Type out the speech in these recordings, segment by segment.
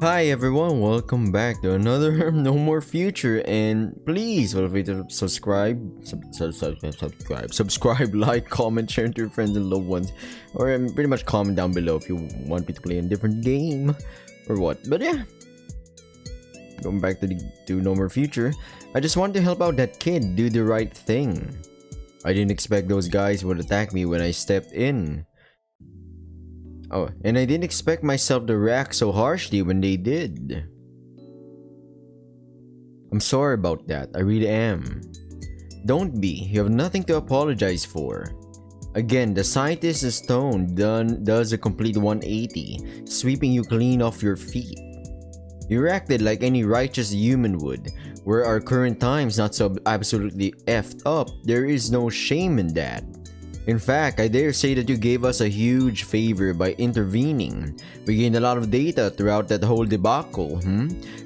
Hi everyone, welcome back to another No More Future, and please feel free to subscribe, like, comment, share to your friends and loved ones, or pretty much comment down below if you want me to play a different game or what. But yeah, going back to No More Future, I just want to help out that kid do the right thing. I didn't expect those guys would attack me when I stepped in. Oh, and I didn't expect myself to react so harshly when they did. I'm sorry about that, I really am. Don't be, you have nothing to apologize for. Again, the scientist's tone does a complete 180, sweeping you clean off your feet. You reacted like any righteous human would. Where our current time's not so absolutely effed up, there is no shame in that. In fact, I dare say that you gave us a huge favor by intervening. We gained a lot of data throughout that whole debacle,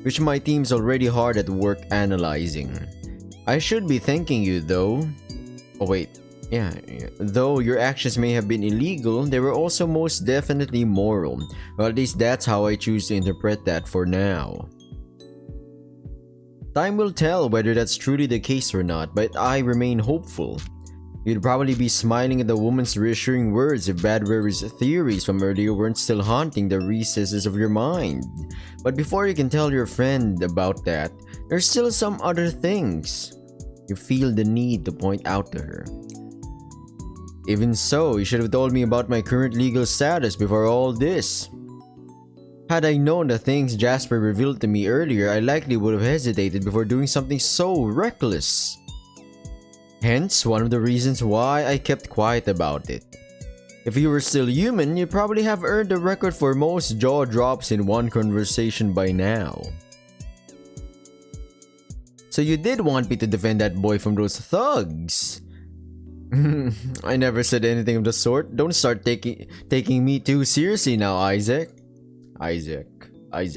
which my team's already hard at work analyzing. I should be thanking you though. Oh wait, yeah. Though your actions may have been illegal, they were also most definitely moral. Well, at least that's how I choose to interpret that for now. Time will tell whether that's truly the case or not, but I remain hopeful. You'd probably be smiling at the woman's reassuring words if Badware's theories from earlier weren't still haunting the recesses of your mind. But before you can tell your friend about that, there's still some other things you feel the need to point out to her. Even so, you should have told me about my current legal status before all this. Had I known the things Jasper revealed to me earlier, I likely would have hesitated before doing something so reckless. Hence, one of the reasons why I kept quiet about it. If you were still human, you'd probably have earned the record for most jaw drops in one conversation by now. So you did want me to defend that boy from those thugs? I never said anything of the sort. Don't start taking me too seriously now, Isaac. Isaac, I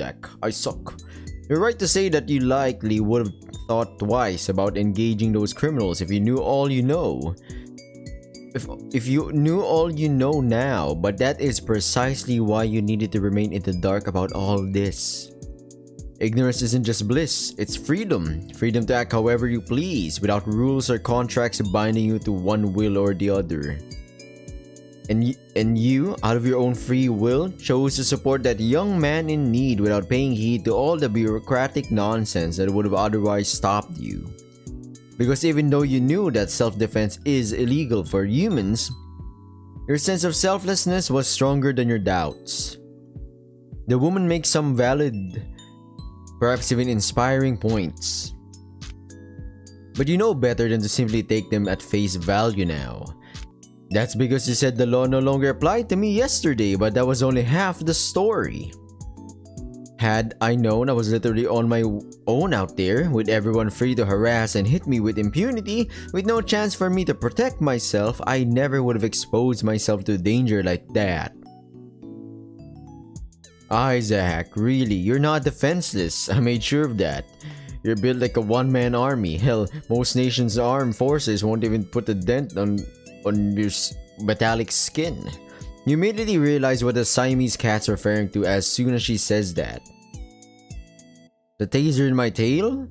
suck. You're right to say that you likely would have thought twice about engaging those criminals if you knew all you know. If you knew all you know now, but that is precisely why you needed to remain in the dark about all this. Ignorance isn't just bliss, it's freedom. Freedom to act however you please, without rules or contracts binding you to one will or the other. And you, out of your own free will, chose to support that young man in need without paying heed to all the bureaucratic nonsense that would have otherwise stopped you. Because even though you knew that self-defense is illegal for humans, your sense of selflessness was stronger than your doubts. The woman makes some valid, perhaps even inspiring points. But you know better than to simply take them at face value now. That's because you said the law no longer applied to me yesterday, but that was only half the story. Had I known I was literally on my own out there, with everyone free to harass and hit me with impunity, with no chance for me to protect myself, I never would have exposed myself to danger like that. Isaac, really, you're not defenseless. I made sure of that. You're built like a one-man army. Hell, most nations' armed forces won't even put a dent on your metallic skin. You immediately realize what the Siamese cat's referring to as soon as she says that. The taser in my tail?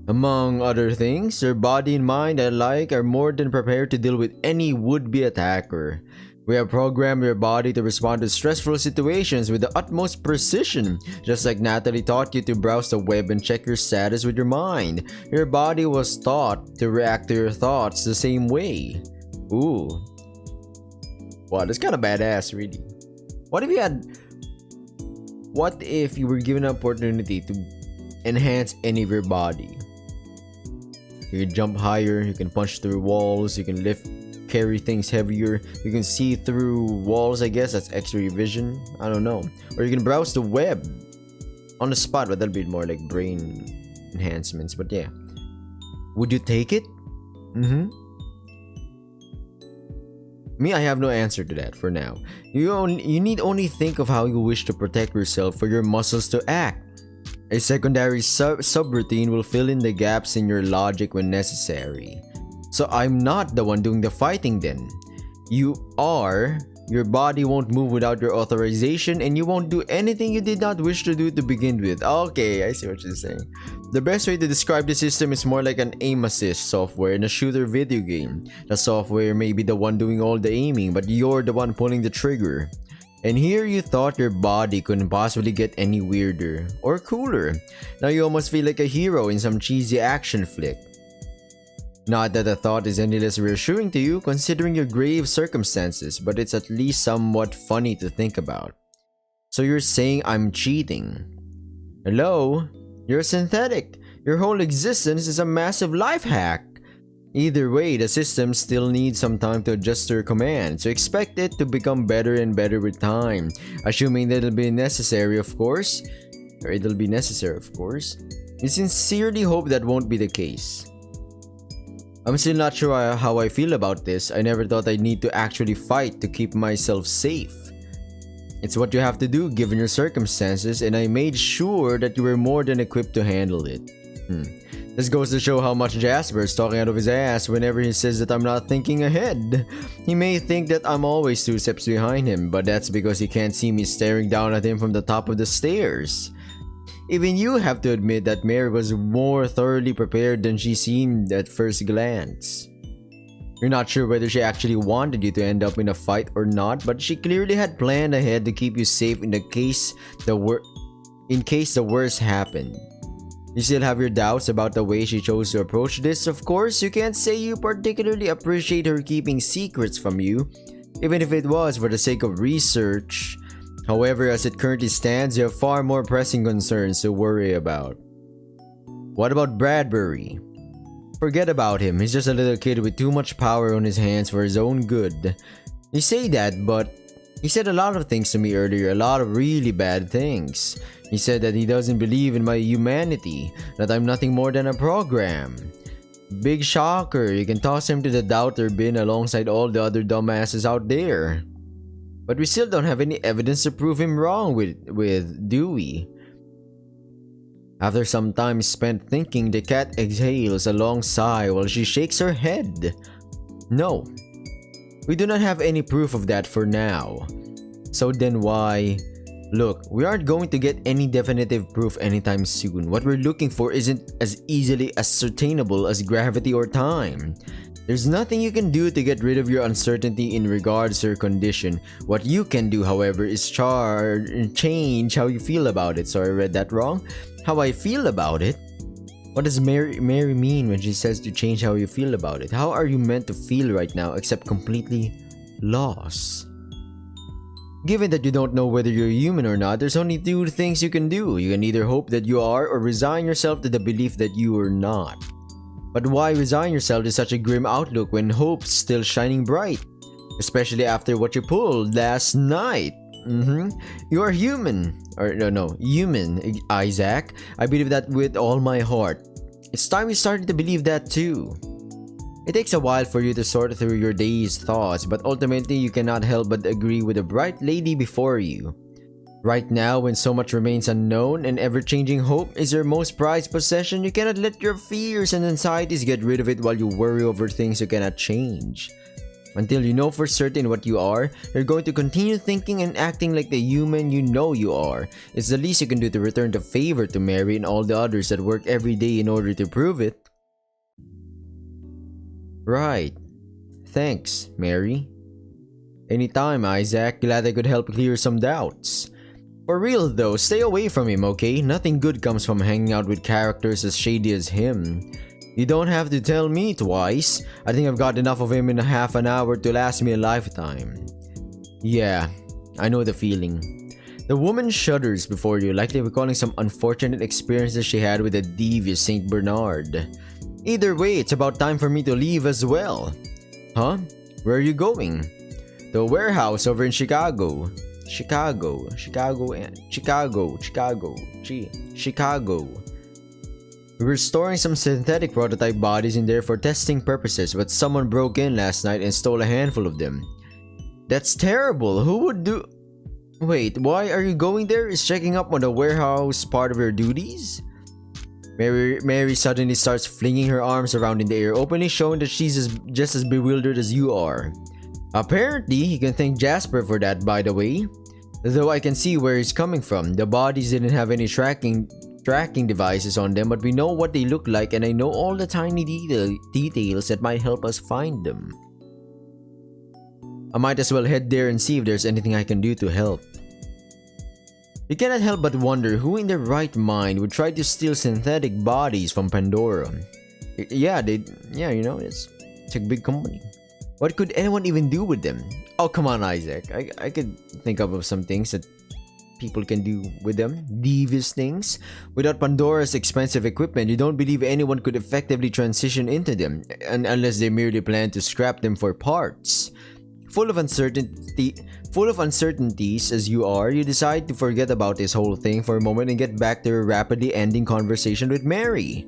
Among other things, your body and mind alike are more than prepared to deal with any would-be attacker. We have programmed your body to respond to stressful situations with the utmost precision, just like Natalie taught you to browse the web and check your status with your mind. Your body was taught to react to your thoughts the same way. Ooh. Wow, that's kind of badass, really. What if you were given an opportunity to enhance any of your body? You can jump higher, you can punch through walls, you can carry things heavier, you can see through walls, I guess, that's X-ray vision, I don't know. Or you can browse the web on the spot, but that'll be more like brain enhancements, but yeah. Would you take it? Me, I have no answer to that for now. You need only think of how you wish to protect yourself for your muscles to act. A secondary subroutine will fill in the gaps in your logic when necessary. So I'm not the one doing the fighting then. You are Your body won't move without your authorization, and you won't do anything you did not wish to do to begin with. Okay, I see what you're saying. The best way to describe the system is more like an aim assist software in a shooter video game. The software may be the one doing all the aiming, but you're the one pulling the trigger. And here you thought your body couldn't possibly get any weirder or cooler. Now you almost feel like a hero in some cheesy action flick. Not that the thought is any less reassuring to you considering your grave circumstances, but it's at least somewhat funny to think about. So you're saying I'm cheating? Hello? You're synthetic. Your whole existence is a massive life hack. Either way, the system still needs some time to adjust to your command, so expect it to become better and better with time, assuming that it'll be necessary, of course. You sincerely hope that won't be the case. I'm still not sure how I feel about this. I never thought I'd need to actually fight to keep myself safe. It's what you have to do given your circumstances, and I made sure that you were more than equipped to handle it. This goes to show how much Jasper is talking out of his ass whenever he says that I'm not thinking ahead. He may think that I'm always 2 steps behind him, but that's because he can't see me staring down at him from the top of the stairs. Even you have to admit that Mary was more thoroughly prepared than she seemed at first glance. You're not sure whether she actually wanted you to end up in a fight or not, but she clearly had planned ahead to keep you safe in case the worst happened. You still have your doubts about the way she chose to approach this. Of course, you can't say you particularly appreciate her keeping secrets from you, even if it was for the sake of research. However, as it currently stands, you have far more pressing concerns to worry about. What about Bradbury? Forget about him. He's just a little kid with too much power on his hands for his own good. You say that, but he said a lot of things to me earlier, a lot of really bad things. He said that he doesn't believe in my humanity, that I'm nothing more than a program. Big shocker, you can toss him to the doubter bin alongside all the other dumbasses out there. But we still don't have any evidence to prove him wrong with, do we? After some time spent thinking, the cat exhales a long sigh while she shakes her head. No, we do not have any proof of that for now. So then why? Look, we aren't going to get any definitive proof anytime soon. What we're looking for isn't as easily ascertainable as gravity or time. There's nothing you can do to get rid of your uncertainty in regards to your condition. What you can do, however, is change how you feel about it. Sorry, I read that wrong. How I feel about it? What does Mary mean when she says to change how you feel about it? How are you meant to feel right now except completely lost? Given that you don't know whether you're human or not, there's only 2 things you can do. You can either hope that you are or resign yourself to the belief that you are not. But why resign yourself to such a grim outlook when hope's still shining bright? Especially after what you pulled last night. You are human. Human, Isaac. I believe that with all my heart. It's time you started to believe that too. It takes a while for you to sort through your day's thoughts, but ultimately you cannot help but agree with the bright lady before you. Right now, when so much remains unknown and ever-changing hope is your most prized possession, you cannot let your fears and anxieties get rid of it while you worry over things you cannot change. Until you know for certain what you are, you're going to continue thinking and acting like the human you know you are. It's the least you can do to return the favor to Mary and all the others that work every day in order to prove it. Right. Thanks, Mary. Anytime, Isaac. Glad I could help clear some doubts. For real though, stay away from him, okay? Nothing good comes from hanging out with characters as shady as him. You don't have to tell me twice. I think I've got enough of him in a half an hour to last me a lifetime. Yeah, I know the feeling. The woman shudders before you, likely recalling some unfortunate experiences she had with a devious Saint Bernard. Either way, it's about time for me to leave as well. Huh? Where are you going? The warehouse over in Chicago. Chicago. We're storing some synthetic prototype bodies in there for testing purposes, but someone broke in last night and stole a handful of them. That's terrible. Who would do... Wait, why are you going there? Is checking up on the warehouse part of your duties? Mary suddenly starts flinging her arms around in the air, openly showing that she's just as bewildered as you are. Apparently, he can thank Jasper for that, by the way. Though I can see where he's coming from. The bodies didn't have any tracking devices on them, but we know what they look like, and I know all the tiny details that might help us find them. I might as well head there and see if there's anything I can do to help. You cannot help but wonder who in their right mind would try to steal synthetic bodies from Pandora. Yeah, it's a big company. What could anyone even do with them? Oh, come on, Isaac. I could think of some things that people can do with them. Devious things. Without Pandora's expensive equipment, you don't believe anyone could effectively transition into them, unless they merely plan to scrap them for parts. Full of uncertainties as you are, you decide to forget about this whole thing for a moment and get back to your rapidly ending conversation with Mary.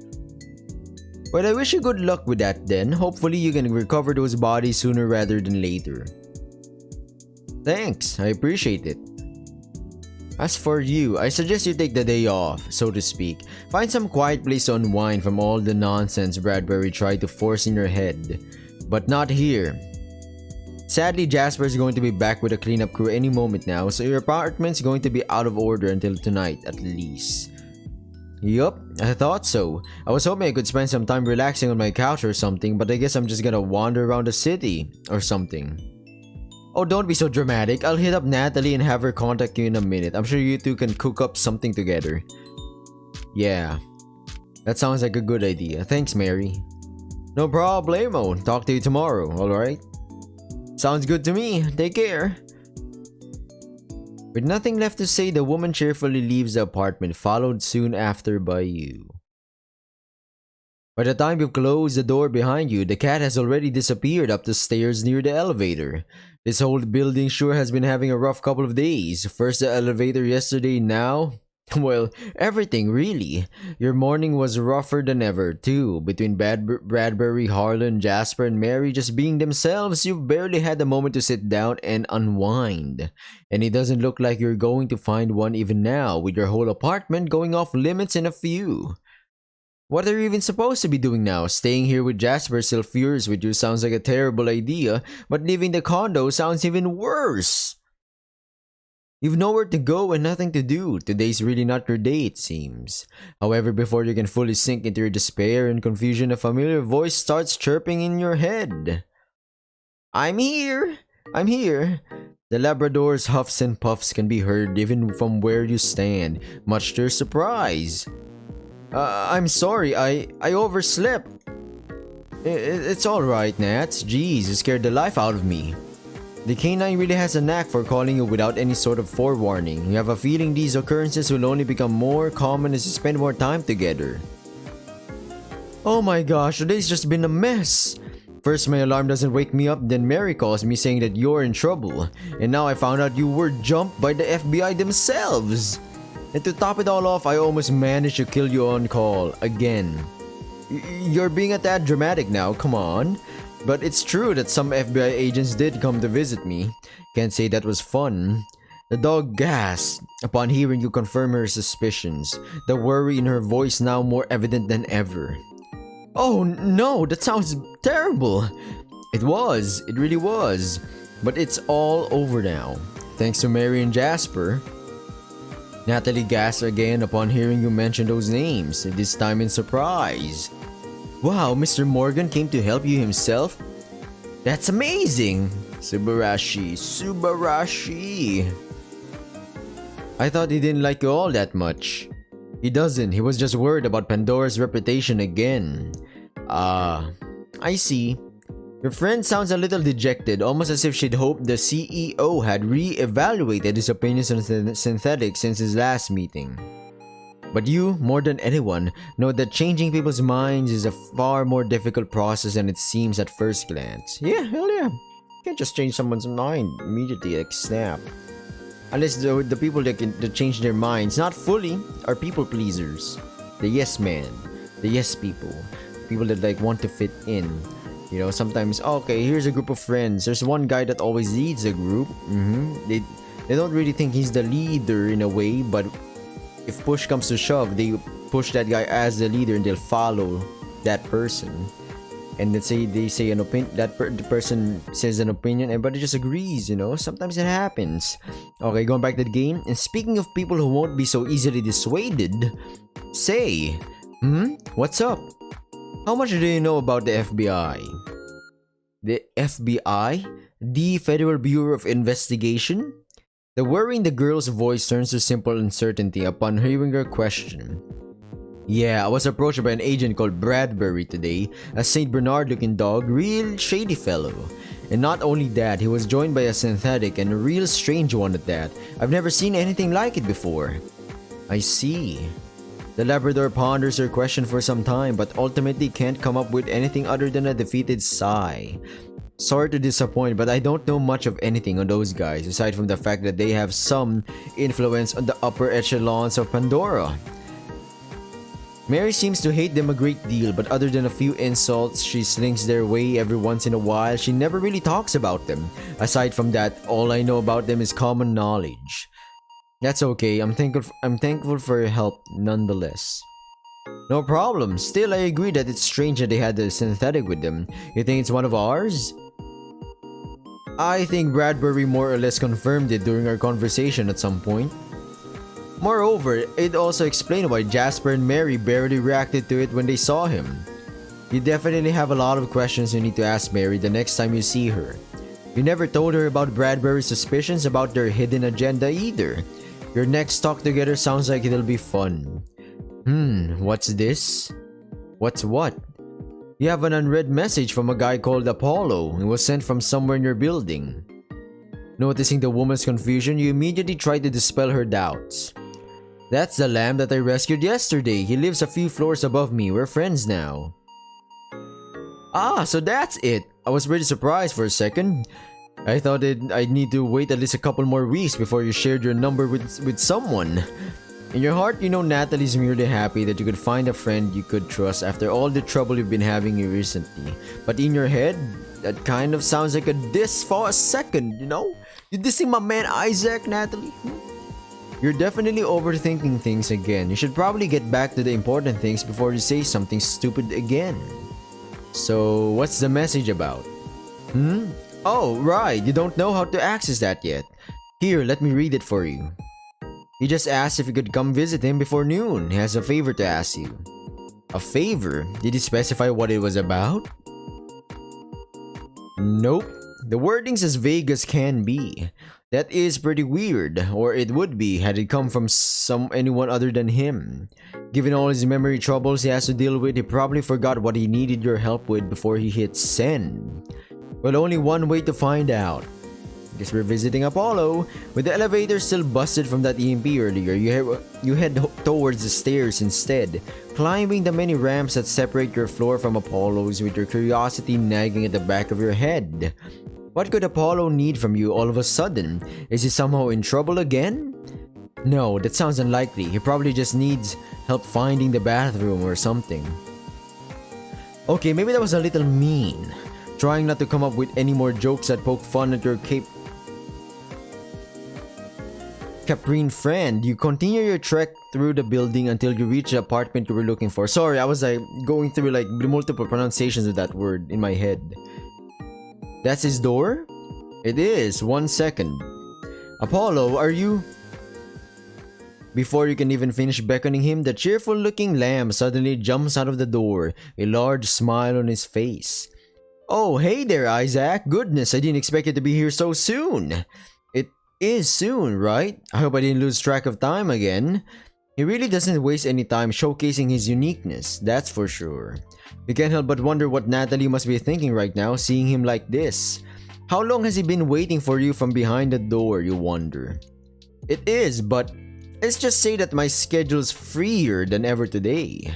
Well, I wish you good luck with that then. Hopefully you can recover those bodies sooner rather than later. Thanks, I appreciate it. As for you, I suggest you take the day off, so to speak. Find some quiet place to unwind from all the nonsense Bradbury tried to force in your head. But not here. Sadly, Jasper is going to be back with a cleanup crew any moment now, so your apartment's going to be out of order until tonight at least. Yup, I thought so. I was hoping I could spend some time relaxing on my couch or something, but I guess I'm just gonna wander around the city or something. Oh, don't be so dramatic. I'll hit up Natalie and have her contact you in a minute. I'm sure you two can cook up something together. Yeah, that sounds like a good idea. Thanks, Mary. No problemo. Talk to you tomorrow, alright? Sounds good to me. Take care. With nothing left to say, the woman cheerfully leaves the apartment, followed soon after by you. By the time you close the door behind you, the cat has already disappeared up the stairs near the elevator. This whole building sure has been having a rough couple of days. First the elevator yesterday, now... well, everything really. Your morning was rougher than ever, too. Between Bradbury, Harlan, Jasper, and Mary just being themselves, you barely had a moment to sit down and unwind. And it doesn't look like you're going to find one even now, with your whole apartment going off limits in a few. What are you even supposed to be doing now? Staying here with Jasper still furious with you sounds like a terrible idea, but leaving the condo sounds even worse. You've nowhere to go and nothing to do. Today's really not your day, it seems. However, before you can fully sink into your despair and confusion, a familiar voice starts chirping in your head. I'm here! I'm here! The Labrador's huffs and puffs can be heard even from where you stand, much to your surprise. I'm sorry, I overslept. It's alright, Nats. Jeez, you scared the life out of me. The canine really has a knack for calling you without any sort of forewarning. You have a feeling these occurrences will only become more common as you spend more time together. Oh my gosh, today's just been a mess. First my alarm doesn't wake me up, then Mary calls me saying that you're in trouble. And now I found out you were jumped by the FBI themselves. And to top it all off, I almost managed to kill you on call, again. You're being a tad dramatic now, come on. But it's true that some FBI agents did come to visit me. Can't say that was fun. The dog gasped upon hearing you confirm her suspicions, the worry in her voice now more evident than ever. Oh no, that sounds terrible. It really was. But it's all over now. Thanks to Mary and Jasper. Natalie gasped again upon hearing you mention those names, this time in surprise. Wow, Mr. Morgan came to help you himself? That's amazing! Subarashi. I thought he didn't like you all that much. He doesn't, he was just worried about Pandora's reputation again. I see. Your friend sounds a little dejected, almost as if she'd hoped the CEO had re-evaluated his opinions on synthetics since his last meeting. But you, more than anyone, know that changing people's minds is a far more difficult process than it seems at first glance. Yeah, hell yeah. You can't just change someone's mind immediately like snap. Unless the people that change their minds, not fully, are people pleasers. The yes man, the yes people. People that like want to fit in. You know, sometimes, okay, here's a group of friends. There's one guy that always leads a group. They don't really think he's the leader in a way, but if push comes to shove, they push that guy as the leader and they'll follow that person. and let's say they say an opinion, the person says an opinion, everybody just agrees, you know. Sometimes it happens. Okay, going back to the game. And speaking of people who won't be so easily dissuaded, say, what's up? How much do you know about the FBI? The FBI? The Federal Bureau of Investigation? The worry in the girl's voice turns to simple uncertainty upon hearing her question. Yeah, I was approached by an agent called Bradbury today, a St. Bernard looking dog, real shady fellow. And not only that, he was joined by a synthetic and a real strange one at that. I've never seen anything like it before. I see. The Labrador ponders her question for some time but ultimately can't come up with anything other than a defeated sigh. Sorry to disappoint, but I don't know much of anything on those guys aside from the fact that they have some influence on the upper echelons of Pandora. Mary seems to hate them a great deal, but other than a few insults she slings their way every once in a while, she never really talks about them. Aside from that, all I know about them is common knowledge. That's okay, I'm thankful for your help nonetheless. No problem, still I agree that it's strange that they had the synthetic with them. You think it's one of ours? I think Bradbury more or less confirmed it during our conversation at some point. Moreover, it also explained why Jasper and Mary barely reacted to it when they saw him. You definitely have a lot of questions you need to ask Mary the next time you see her. You never told her about Bradbury's suspicions about their hidden agenda either. Your next talk together sounds like it'll be fun. What's this? What's what? You have an unread message from a guy called Apollo. It was sent from somewhere in your building. Noticing the woman's confusion, you immediately try to dispel her doubts. That's the lamb that I rescued yesterday. He lives a few floors above me. We're friends now. Ah, so that's it. I was pretty surprised for a second. I thought I'd need to wait at least a couple more weeks before you shared your number with someone. In your heart, you know Natalie's merely happy that you could find a friend you could trust after all the trouble you've been having recently. But in your head, that kind of sounds like a diss for a second, you know? You dissing my man Isaac, Natalie? You're definitely overthinking things again. You should probably get back to the important things before you say something stupid again. So, what's the message about? Oh, right, you don't know how to access that yet. Here, let me read it for you. He just asked if you could come visit him before noon. He has a favor to ask you. A favor? Did he specify what it was about? Nope. The wording's as vague as can be. That is pretty weird, or it would be had it come from anyone other than him. Given all his memory troubles he has to deal with, he probably forgot what he needed your help with before he hit send. Well, only one way to find out. Guess we're visiting Apollo. With the elevator still busted from that EMP earlier, you head towards the stairs instead, climbing the many ramps that separate your floor from Apollo's with your curiosity nagging at the back of your head. What could Apollo need from you all of a sudden? Is he somehow in trouble again? No, that sounds unlikely. He probably just needs help finding the bathroom or something. Okay, maybe that was a little mean. Trying not to come up with any more jokes that poke fun at your Caprine friend, you continue your trek through the building until you reach the apartment you were looking for. Sorry, I was going through the multiple pronunciations of that word in my head. That's his door? It is. 1 second. Apollo, are you... Before you can even finish beckoning him, the cheerful-looking lamb suddenly jumps out of the door, a large smile on his face. Oh, hey there, Isaac. Goodness, I didn't expect you to be here so soon. It is soon, right? I hope I didn't lose track of time again. He really doesn't waste any time showcasing his uniqueness, that's for sure. You can't help but wonder what Natalie must be thinking right now, seeing him like this. How long has he been waiting for you from behind the door, you wonder? It is, but let's just say that my schedule's freer than ever today.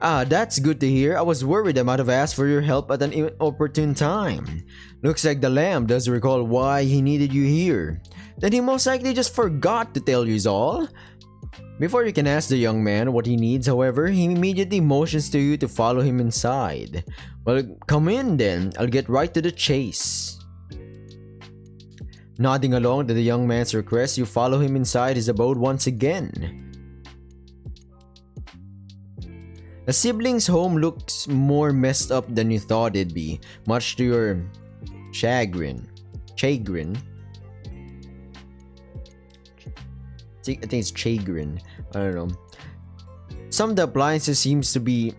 Ah, that's good to hear. I was worried I might have asked for your help at an inopportune time. Looks like the lamb does recall why he needed you here. Then he most likely just forgot to tell you all. Before you can ask the young man what he needs, however, he immediately motions to you to follow him inside. Well, come in then. I'll get right to the chase. Nodding along to the young man's request, you follow him inside his abode once again. The siblings' home looks more messed up than you thought it'd be, much to your chagrin. Chagrin? I think it's chagrin. I don't know. Some of the appliances seem to be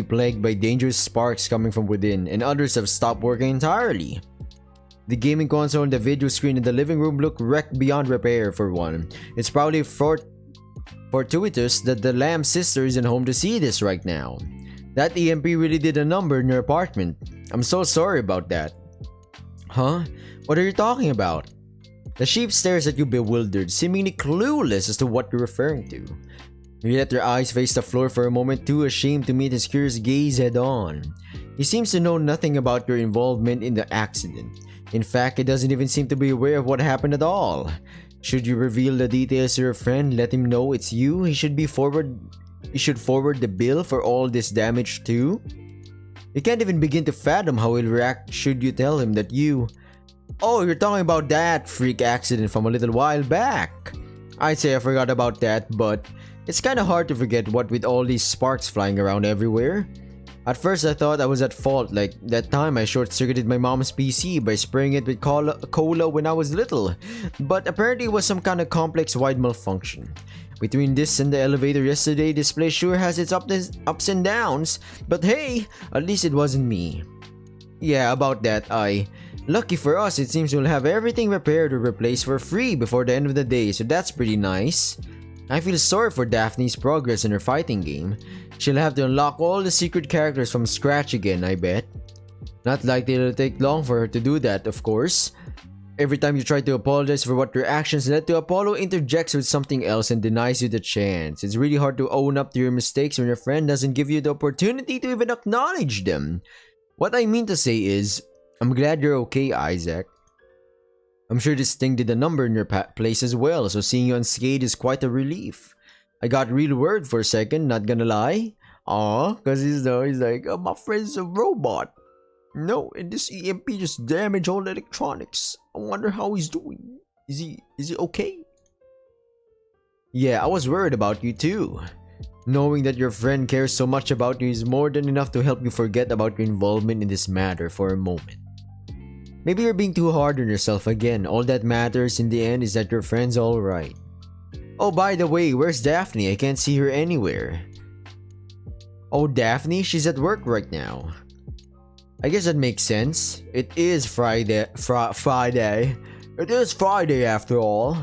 plagued by dangerous sparks coming from within, and others have stopped working entirely. The gaming console and the video screen in the living room look wrecked beyond repair for one. It's probably fortuitous that the Lamb's sister isn't home to see this right now. That EMP really did a number in your apartment. I'm so sorry about that. Huh? What are you talking about? The sheep stares at you bewildered, seemingly clueless as to what you're referring to. You let your eyes face the floor for a moment, too ashamed to meet his curious gaze head on. He seems to know nothing about your involvement in the accident. In fact, he doesn't even seem to be aware of what happened at all. Should you reveal the details to your friend, let him know it's you, he should forward the bill for all this damage too? You can't even begin to fathom how he'll react should you tell him that you... Oh, you're talking about that freak accident from a little while back. I'd say I forgot about that, but it's kinda hard to forget what with all these sparks flying around everywhere. At first I thought I was at fault, like that time I short-circuited my mom's PC by spraying it with cola when I was little, but apparently it was some kind of complex wide malfunction. Between this and the elevator yesterday, this place sure has its ups and downs, but hey, at least it wasn't me. Yeah, about that, lucky for us, it seems we'll have everything repaired or replaced for free before the end of the day, so that's pretty nice. I feel sorry for Daphne's progress in her fighting game. She'll have to unlock all the secret characters from scratch again, I bet. Not likely it'll take long for her to do that, of course. Every time you try to apologize for what your actions led to, Apollo interjects with something else and denies you the chance. It's really hard to own up to your mistakes when your friend doesn't give you the opportunity to even acknowledge them. What I mean to say is, I'm glad you're okay, Isaac. I'm sure this thing did a number in your place as well, so seeing you unscathed is quite a relief. I got real worried for a second, not gonna lie. Cause he's like, oh, my friend's a robot. No, and this EMP just damaged all the electronics. I wonder how he's doing. Is he okay? Yeah, I was worried about you too. Knowing that your friend cares so much about you is more than enough to help you forget about your involvement in this matter for a moment. Maybe you're being too hard on yourself again. All that matters in the end is that your friend's alright. Oh, by the way, where's Daphne? I can't see her anywhere. Oh, Daphne? She's at work right now. I guess that makes sense. It is Friday. It is Friday after all.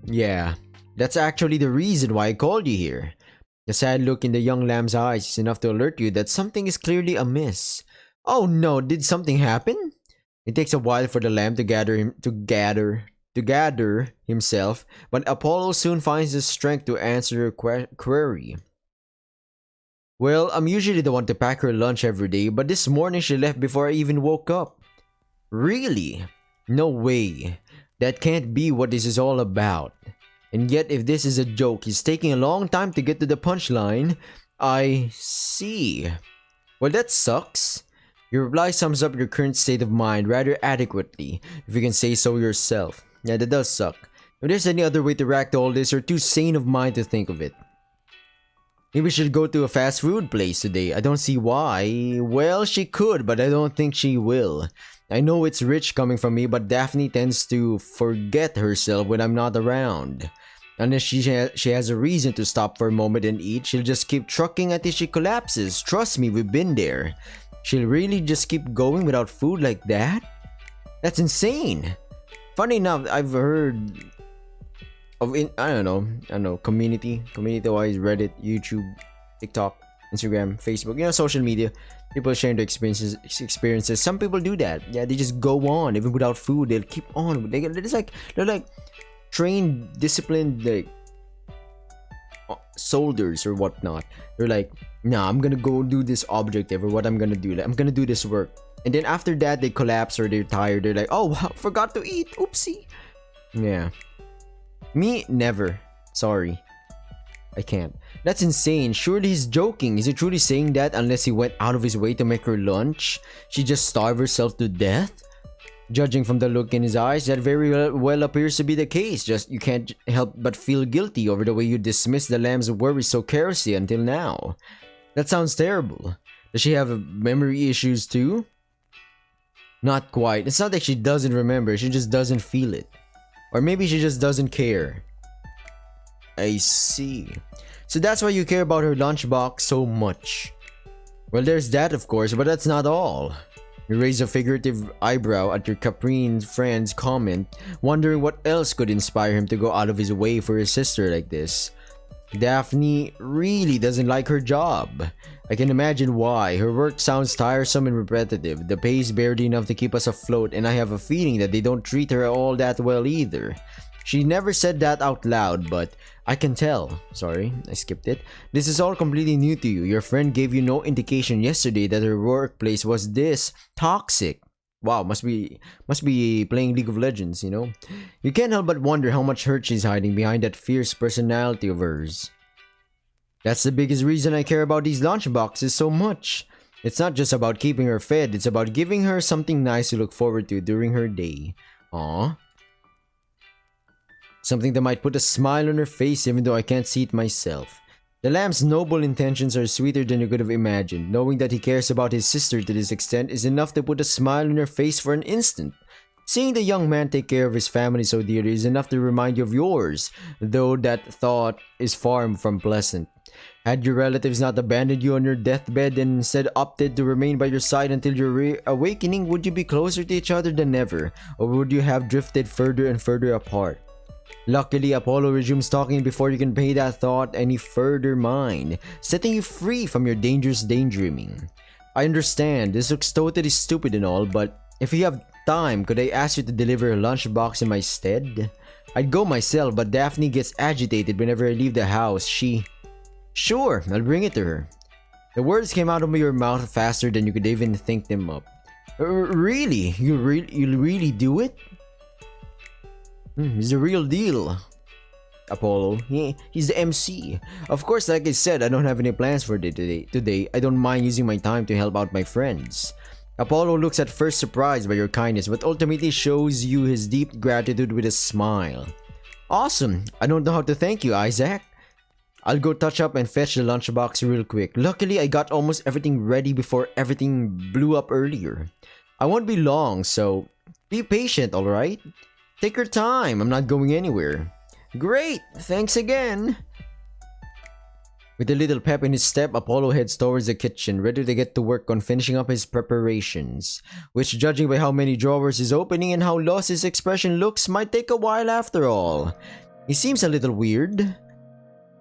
Yeah, that's actually the reason why I called you here. The sad look in the young lamb's eyes is enough to alert you that something is clearly amiss. Oh no, did something happen? It takes a while for the lamb to gather himself, but Apollo soon finds the strength to answer your query. Well, I'm usually the one to pack her lunch every day, but this morning she left before I even woke up. Really? No way. That can't be what this is all about. And yet, if this is a joke, it's taking a long time to get to the punchline. I see. Well, that sucks. Your reply sums up your current state of mind rather adequately, if you can say so yourself. Yeah, that does suck. If there's any other way to react to all this, you're too sane of mind to think of it. Maybe we should go to a fast food place today. I don't see why. Well, she could, but I don't think she will. I know it's rich coming from me, but Daphne tends to forget herself when I'm not around. Unless she has a reason to stop for a moment and eat, she'll just keep trucking until she collapses. Trust me, we've been there. She'll really just keep going without food like that? That's insane. Funny enough, I've heard of I don't know, community-wise, Reddit, YouTube, TikTok, Instagram, Facebook, social media, people sharing their experiences. Some people do that. Yeah, they just go on even without food. They'll keep on. They're like trained, disciplined, like soldiers or whatnot. They're like, nah, I'm gonna go do this objective, or what I'm gonna do. I'm gonna do this work, and then after that they collapse or they're tired. They're like, oh, forgot to eat. Oopsie. Yeah. Me, never. Sorry. I can't. That's insane. Surely he's joking. Is he truly saying that unless he went out of his way to make her lunch? She just starved herself to death? Judging from the look in his eyes, that very well appears to be the case. Just you can't help but feel guilty over the way you dismissed the lamb's worries so carelessly until now. That sounds terrible. Does she have memory issues too? Not quite. It's not that she doesn't remember, she just doesn't feel it. Or maybe she just doesn't care. I see. So that's why you care about her lunchbox so much. Well, there's that of course, but that's not all. You raise a figurative eyebrow at your Caprine friend's comment, wondering what else could inspire him to go out of his way for his sister like this. Daphne really doesn't like her job. I can imagine why. Her work sounds tiresome and repetitive. The pay is barely enough to keep us afloat, and I have a feeling that they don't treat her all that well either. She never said that out loud, but I can tell. Sorry, I skipped it. This is all completely new to you. Your friend gave you no indication yesterday that her workplace was this toxic. Wow, must be playing League of Legends, you know? You can't help but wonder how much hurt she's hiding behind that fierce personality of hers. That's the biggest reason I care about these lunchboxes so much. It's not just about keeping her fed, it's about giving her something nice to look forward to during her day. Aww. Something that might put a smile on her face even though I can't see it myself. The lamb's noble intentions are sweeter than you could have imagined. Knowing that he cares about his sister to this extent is enough to put a smile on her face for an instant. Seeing the young man take care of his family so dearly is enough to remind you of yours, though that thought is far from pleasant. Had your relatives not abandoned you on your deathbed and instead opted to remain by your side until your awakening, would you be closer to each other than ever, or would you have drifted further and further apart? Luckily, Apollo resumes talking before you can pay that thought any further mind, setting you free from your dangerous daydreaming. I understand, this looks totally stupid and all, but if you have time, could I ask you to deliver a lunchbox in my stead? I'd go myself, but Daphne gets agitated whenever I leave the house. Sure, I'll bring it to her. The words came out of your mouth faster than you could even think them up. Really? You really do it? He's the real deal. Apollo. He's the MC. Of course, like I said, I don't have any plans for today. I don't mind using my time to help out my friends. Apollo looks at first surprised by your kindness, but ultimately shows you his deep gratitude with a smile. Awesome. I don't know how to thank you, Isaac. I'll go touch up and fetch the lunchbox real quick. Luckily, I got almost everything ready before everything blew up earlier. I won't be long, so be patient, alright? Take your time, I'm not going anywhere. Great, thanks again. With a little pep in his step, Apollo heads towards the kitchen, ready to get to work on finishing up his preparations, which, judging by how many drawers he's opening and how lost his expression looks, might take a while after all. He seems a little weird.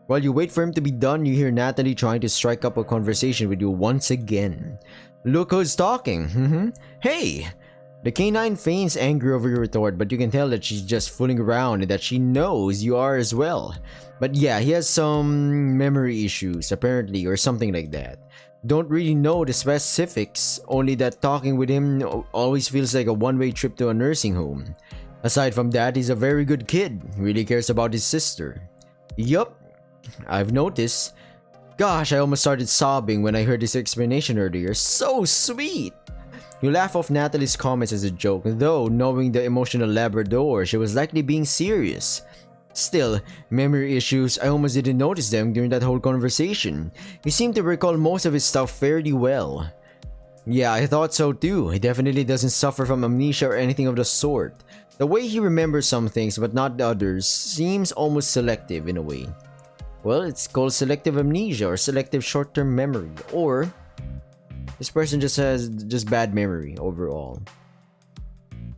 While you wait for him to be done, you hear Natalie trying to strike up a conversation with you once again. Look who's talking. Hey! The canine feigns anger over your retort, but you can tell that she's just fooling around and that she knows you are as well. But yeah, he has some memory issues, apparently, or something like that. Don't really know the specifics, only that talking with him always feels like a one-way trip to a nursing home. Aside from that, he's a very good kid, really cares about his sister. Yup, I've noticed. Gosh, I almost started sobbing when I heard his explanation earlier. So sweet! You laugh off Natalie's comments as a joke, though knowing the emotional Labrador, she was likely being serious. Still, memory issues, I almost didn't notice them during that whole conversation. He seemed to recall most of his stuff fairly well. Yeah, I thought so too. He definitely doesn't suffer from amnesia or anything of the sort. The way he remembers some things but not the others seems almost selective in a way. Well, it's called selective amnesia or selective short-term memory, or this person just has bad memory overall.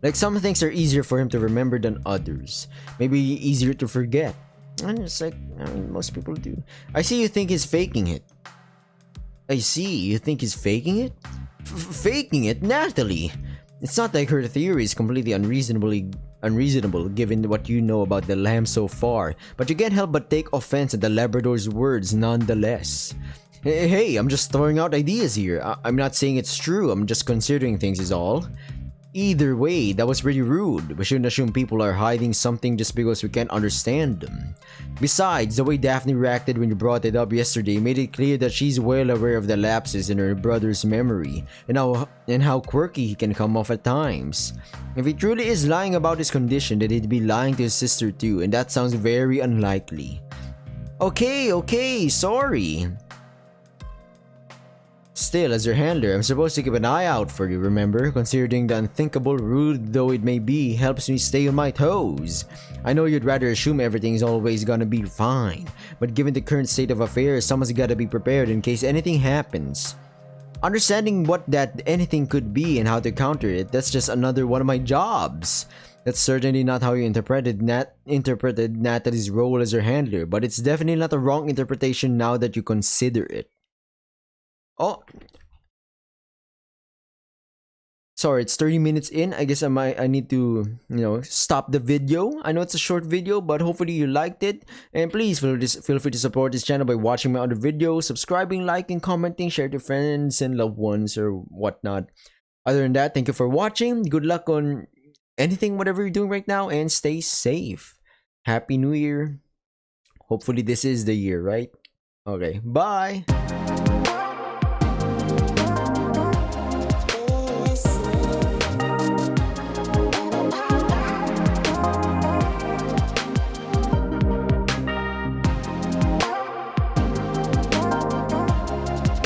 Like, some things are easier for him to remember than others. Maybe easier to forget. And it's like, most people do. I see you think he's faking it. I see, you think he's faking it? Faking it? Natalie! It's not like her theory is completely unreasonable given what you know about the lamb so far, but you can't help but take offense at the Labrador's words nonetheless. Hey, I'm just throwing out ideas here. I'm not saying it's true, I'm just considering things is all. Either way, that was pretty rude. We shouldn't assume people are hiding something just because we can't understand them. Besides, the way Daphne reacted when you brought it up yesterday made it clear that she's well aware of the lapses in her brother's memory and how quirky he can come off at times. If he truly is lying about his condition, then he'd be lying to his sister too, and that sounds very unlikely. Okay, sorry. Still, as your handler, I'm supposed to keep an eye out for you, remember? Considering the unthinkable, rude though it may be, helps me stay on my toes. I know you'd rather assume everything's always gonna be fine, but given the current state of affairs, someone's gotta be prepared in case anything happens. Understanding what that anything could be and how to counter it, that's just another one of my jobs. That's certainly not how you interpreted Natalie's role as your handler, but it's definitely not a wrong interpretation now that you consider it. Oh, sorry, it's 30 minutes in. I guess I need to, stop the video. I know it's a short video, but hopefully you liked it. And please feel free to support this channel by watching my other videos, subscribing, liking, commenting, share to friends and loved ones or whatnot. Other than that, thank you for watching. Good luck on anything, whatever you're doing right now, and stay safe. Happy New Year. Hopefully this is the year, right? Okay, bye.